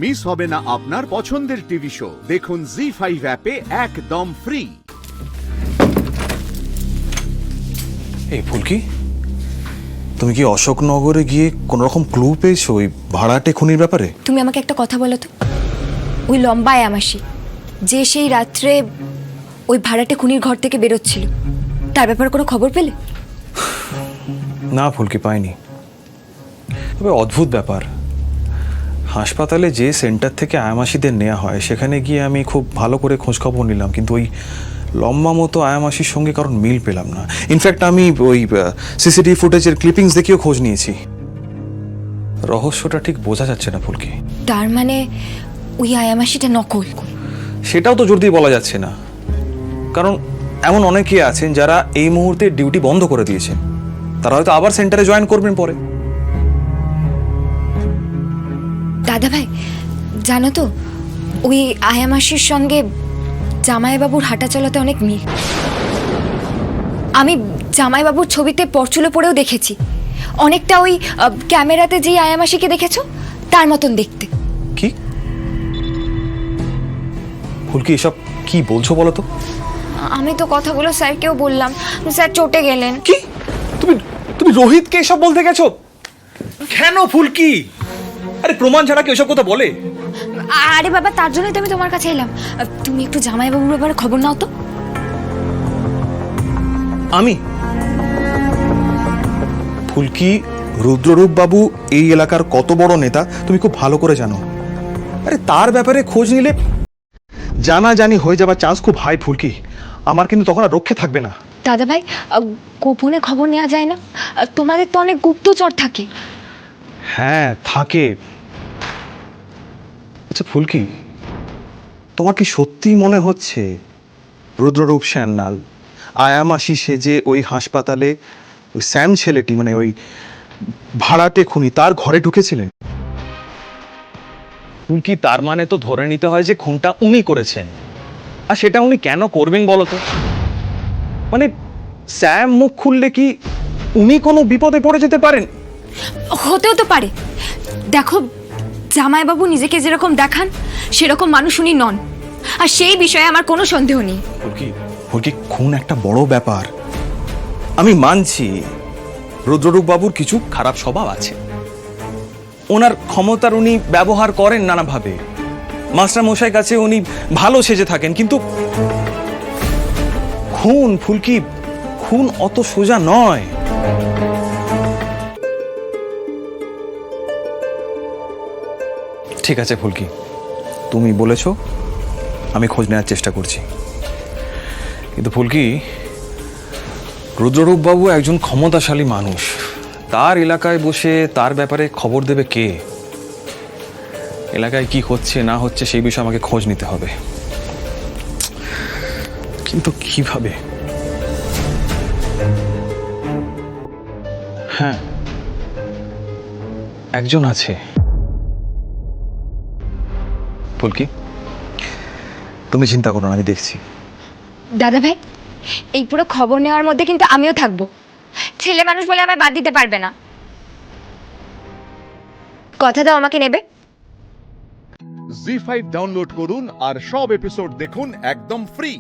Miss হবে না আপনার পছন্দের টিভি শো। দেখুন জি5 অ্যাপে একদম ফ্রি। এই ফুলকি, তুমি কি অশোকনগরে গিয়ে কোন রকম ক্লু পেয়েছো ওই ভাড়াটে খুনির ব্যাপারে? তুমি আমাকে একটা কথা বলো তো, ওই লম্বা আয়ামাসি যে সেই রাত্রে ওই ভাড়াটে খুনির ঘর থেকে বেরোচ্ছিল, তার ব্যাপারে কোনো খবর পেলে? না ফুলকি, পাইনি। তবে অদ্ভুত ব্যাপার, হাসপাতালে যে সেন্টার থেকে আয়ামাসিদের নেওয়া হয় সেখানে গিয়ে আমি খুব ভালো করে খোঁজখবর নিলাম, কিন্তু ওই লম্বা মতো আয়ামাসির সঙ্গে কারণ মিল পেলাম না। ইনফ্যাক্ট আমি ওই সিসিটিভি ফুটেজের ক্লিপিংস দেখেও খোঁজ নিয়েছি। রহস্যটা ঠিক বোঝা যাচ্ছে না ফুলকি। তার মানে ওই আয়ামাসিটা নকল? সেটাও তো জোর দিয়ে বলা যাচ্ছে না, কারণ এমন অনেকে আছেন যারা এই মুহূর্তে ডিউটি বন্ধ করে দিয়েছেন, তারা হয়তো আবার সেন্টারে জয়েন করবেন পরে। দাদা ভাই, জানো তো ওই আয়ামাসির সঙ্গে জামাইবাবুর হাঁটা চলাতে অনেক মিল। আমি জামাইবাবুর ছবিতে পরচুলো পরেও দেখেছি, অনেকটা ওই ক্যামেরাতে যে আয়ামাসিকে দেখেছো তার মতন দেখতে। কি ফুলকি, এসব কি বলছো বলো তো? আমি তো কথাগুলো স্যারকেও বললাম, স্যার চটে গেলেন। কি তুমি তুমি রোহিতকে এসব বলতে গেছো কেন ফুলকি? আরে প্রমাণ ছাড়া কি এসব কথা বলে? আরে বাবা, তার জন্যই তো আমি তোমার কাছে এলাম। তুমি একটু জামাইবাবুর ব্যাপারে খবর নাও তো। আমি? ফুলকি, রুদ্ররূপ বাবু এই এলাকার কত বড় নেতা তুমি খুব ভালো করে জানো। আরে তার ব্যাপারে খোঁজ নিলে জানাজানি হয়ে যাবার চান্স খুব হাই ফুলকি। আমার কিন্তু তখন আর রক্ষে থাকবে না। দাদা ভাই, গোপনে খবর নেওয়া যায় না? তোমাদের তো অনেক গুপ্তচর থাকে। হ্যাঁ থাকে। আচ্ছা ফুলকি, তোমার কি সত্যি মনে হচ্ছে রুদ্ররূপ শ্যান্নাল আয়ামাসি সেজে ওই হাসপাতালে ওই স্যাম ছেলেটি, মানে ওই ভাড়াটে খুনি, তার ঘরে ঢুকেছিলেন? ফুলকি, তার মানে তো ধরে নিতে হয় যে খুনটা উনি করেছেন। আর সেটা উনি কেন করবেন বলো তো? মানে স্যাম মুখ খুললে কি উনি কোনো বিপদে পড়ে যেতে পারেন? হতেও তো পারে। দেখো, জামাইবাবু নিজেকে যেরকম দেখান সেরকম মানুষ উনি নন, আর সেই বিষয়ে আমার কোনো সন্দেহ নেই। ফুলকি, ফুলকি, খুন একটা বড় ব্যাপার। আমি মানছি রুদ্ররূপ বাবুর কিছু খারাপ স্বভাব আছে, ওনার ক্ষমতার উনি ব্যবহার করেন নানাভাবে, মাস্টার মশাই কাছে উনি ভালো সেজে থাকেন, কিন্তু খুন ফুলকি, খুন অত সোজা নয়। ঠিক আছে ফুলকি, তুমি বলেছো, আমি খোঁজ নেওয়ার চেষ্টা করছি। কিন্তু ফুলকি, রুদ্ররূপ বাবু একজন ক্ষমতাশালী মানুষ, তার এলাকায় বসে তার ব্যাপারে খবর দেবে কে? এলাকায় কি হচ্ছে না হচ্ছে সেই বিষয়ে আমাকে খোঁজ নিতে হবে, কিন্তু কিভাবে? হ্যাঁ, একজন আছে। ফুলকি, তুমি চিন্তা করো না, আমি দেখছি। দাদা ভাই, এই পুরো খবর নেওয়ার মধ্যে কিন্তু আমিও থাকবো। ছেলে মানুষ বলে আমায় বাদ দিতে পারবে না। কথা দাও আমাকে নেবে। জি5 ডাউনলোড করুন আর সব এপিসোড দেখুন একদম ফ্রি।